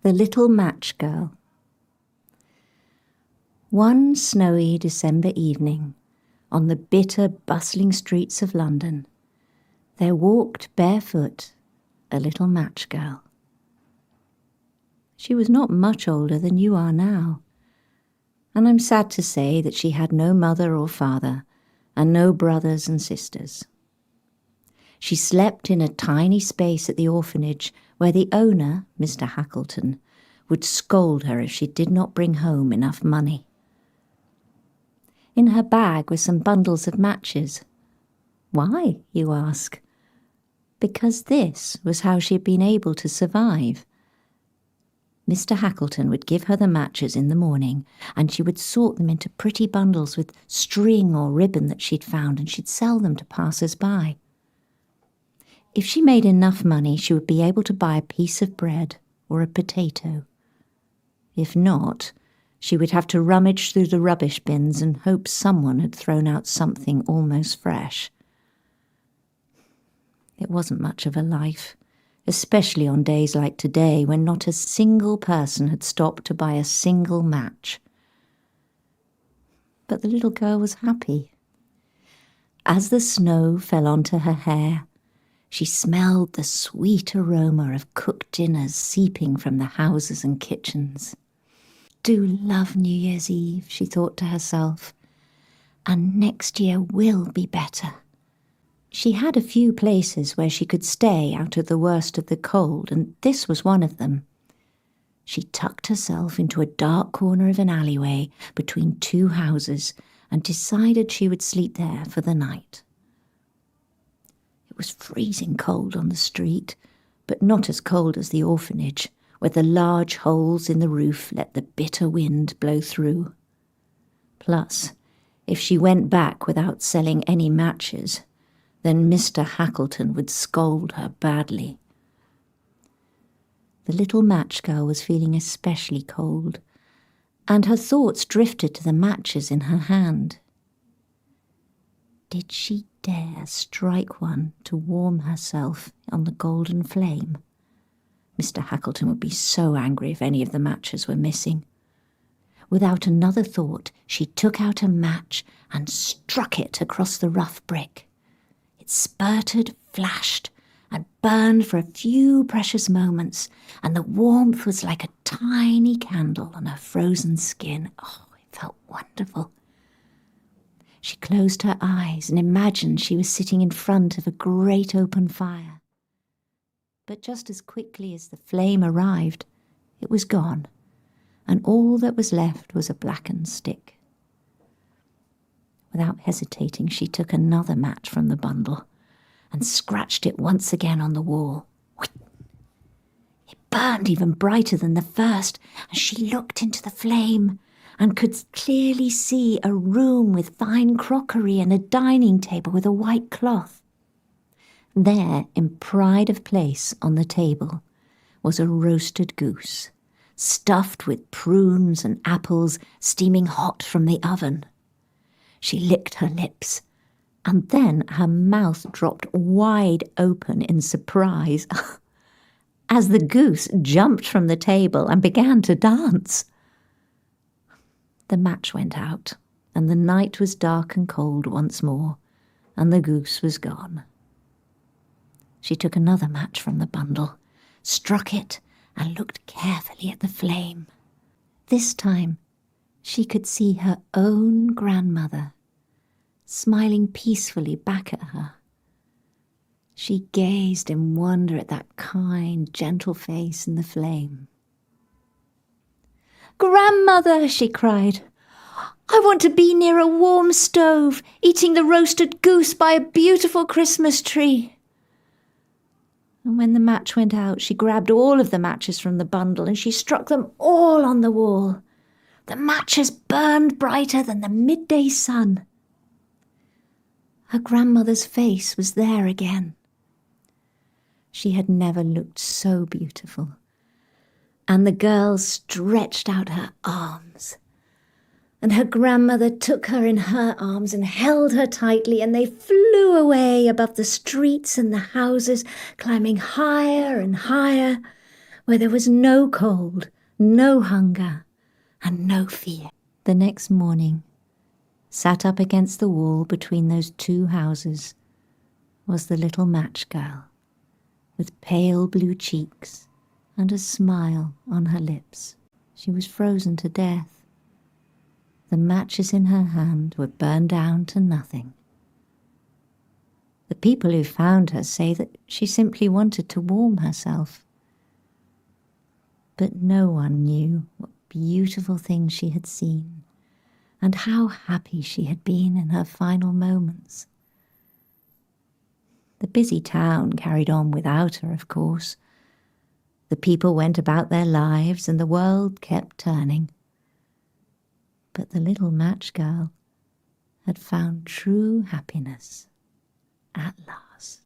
The Little Match Girl. One snowy December evening, on the bitter, bustling streets of London, there walked barefoot a little match girl. She was not much older than you are now, and I'm sad to say that she had no mother or father, and no brothers and sisters. She slept in a tiny space at the orphanage where the owner, Mr. Hackleton, would scold her if she did not bring home enough money. In her bag were some bundles of matches. Why, you ask? Because this was how she had been able to survive. Mr. Hackleton would give her the matches in the morning, and she would sort them into pretty bundles with string or ribbon that she'd found, and she'd sell them to passers-by. If she made enough money, she would be able to buy a piece of bread or a potato. If not, she would have to rummage through the rubbish bins and hope someone had thrown out something almost fresh. It wasn't much of a life, especially on days like today when not a single person had stopped to buy a single match. But the little girl was happy. As the snow fell onto her hair, she smelled the sweet aroma of cooked dinners seeping from the houses and kitchens. Do love New Year's Eve, she thought to herself, and next year will be better. She had a few places where she could stay out of the worst of the cold, and this was one of them. She tucked herself into a dark corner of an alleyway between two houses and decided she would sleep there for the night. It was freezing cold on the street, but not as cold as the orphanage, where the large holes in the roof let the bitter wind blow through. Plus, if she went back without selling any matches, then Mr. Hackleton would scold her badly. The little match girl was feeling especially cold, and her thoughts drifted to the matches in her hand. Did she dare strike one to warm herself on the golden flame? Mr. Hackleton would be so angry if any of the matches were missing. Without another thought, she took out a match and struck it across the rough brick. It spurted, flashed, and burned for a few precious moments, and the warmth was like a tiny candle on her frozen skin. Oh, it felt wonderful. She closed her eyes and imagined she was sitting in front of a great open fire. But just as quickly as the flame arrived, it was gone, and all that was left was a blackened stick. Without hesitating, she took another match from the bundle and scratched it once again on the wall. It burned even brighter than the first, and she looked into the flame and could clearly see a room with fine crockery and a dining table with a white cloth. There, in pride of place on the table, was a roasted goose, stuffed with prunes and apples steaming hot from the oven. She licked her lips, and then her mouth dropped wide open in surprise as the goose jumped from the table and began to dance. The match went out, and the night was dark and cold once more, and the goose was gone. She took another match from the bundle, struck it, and looked carefully at the flame. This time, she could see her own grandmother, smiling peacefully back at her. She gazed in wonder at that kind, gentle face in the flame. "Grandmother," she cried, "I want to be near a warm stove, eating the roasted goose by a beautiful Christmas tree." And when the match went out, she grabbed all of the matches from the bundle and she struck them all on the wall. The matches burned brighter than the midday sun. Her grandmother's face was there again. She had never looked so beautiful, and the girl stretched out her arms, and her grandmother took her in her arms and held her tightly, and they flew away above the streets and the houses, climbing higher and higher, where there was no cold, no hunger, and no fear. The next morning, sat up against the wall between those two houses, was the little match girl, with pale blue cheeks and a smile on her lips. She was frozen to death. The matches in her hand were burned down to nothing. The people who found her say that she simply wanted to warm herself. But no one knew what beautiful things she had seen and how happy she had been in her final moments. The busy town carried on without her, of course. The people went about their lives and the world kept turning. But the little match girl had found true happiness at last.